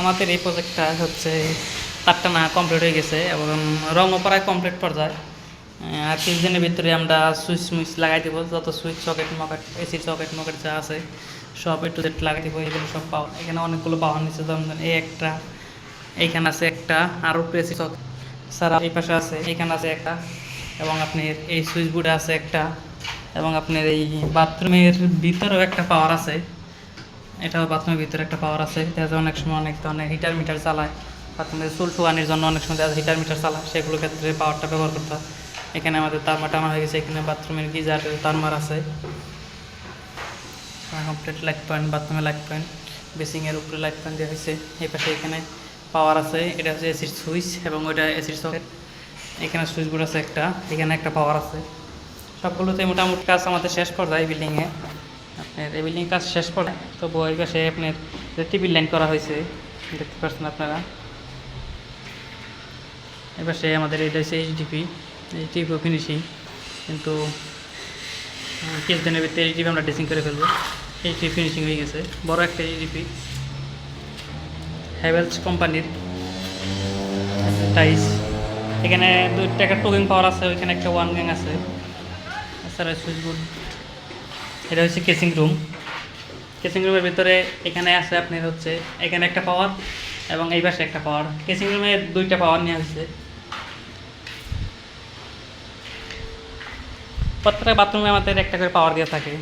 আমাদের এই প্রজেক্টটা হচ্ছে তারটা না কমপ্লিট হয়ে গেছে এবং রঙও প্রায় কমপ্লিট পর্যায়ে। আর কিছুদিনের ভিতরে আমরা সুইচ মুইচ লাগাই দেবো, যত সুইচ সকেট মকেট এসি সকেট মকেট যা আছে সব একটু জেড লাগাই দেবো। এগুলো সব পাওয়ার, এখানে অনেকগুলো পাওয়ার নিচ্ছে, যেমন এই একটা, এইখানে আছে একটা, আরও একটু এসি সকেট সারা এই পাশে আছে, এইখানে আছে একটা, এবং আপনার এই সুইচ বোর্ডে আছে একটা, এবং আপনার এই বাথরুমের ভিতরেও একটা পাওয়ার আছে। এটাও বাথরুমের ভিতরে একটা পাওয়ার আছে। দেখা অনেক সময় অনেক ধরনের হিটার মিটার চালায়, বাথরুমের চুল শুকানোর জন্য অনেক সময় হিটার মিটার চালায়, সেগুলোর ক্ষেত্রে পাওয়ারটা ব্যবহার করতে হয়। এখানে আমাদের তারমার টানা হয়ে গেছে, এখানে বাথরুমের গিজারের তারমার আছে কমপ্লিট, লাইট পয়েন্ট, বাথরুমের লাইট পয়েন্ট, বেসিংয়ের উপরে লাইট পয়েন্ট দেওয়া হয়েছে। এই পাশে এখানে পাওয়ার আছে, এটা হচ্ছে এসির সুইচ এবং ওইটা এসির সকেট। এখানে সুইচ বোর্ড আছে একটা, এখানে একটা পাওয়ার আছে। সবগুলোতে মোটামুটি কাজ আমাদের শেষ পর্যায়ে বিল্ডিংয়ে। আপনার এই বিল্ডিং কাজ শেষ পর্যায়ে, তো ওই পাশে আপনার টিভি লাইন করা হয়েছে, দেখতে পাচ্ছেন আপনারা। এই পাশে আমাদের এটা হচ্ছে এইচডিপি ফিনিশিং, কিন্তু কিছুদিনের ভিতরে এইচডিপি আমরা ড্রেসিং করে ফেলবো। এইচডিপি ফিনিশিং হয়ে গেছে, বড় একটা এইচডিপি, হ্যাভেলস কোম্পানির টাইস। এখানে দুইটা একটা টোকিং পাওয়ার আছে, ওইখানে একটা ওয়ান গ্যাং আছে। এছাড়া সুইচ বোর্ড, এটা হচ্ছে কেসিং রুম। কেসিং রুমের ভিতরে এখানে আছে আপনার হচ্ছে এখানে একটা পাওয়ার এবং এই পাশে একটা পাওয়ার। কেসিং রুমে দুইটা পাওয়ার নেওয়া হয়েছে। প্রত্যেকটা বাথরুমে আমাদের একটা করে পাওয়ার দেওয়া থাকে।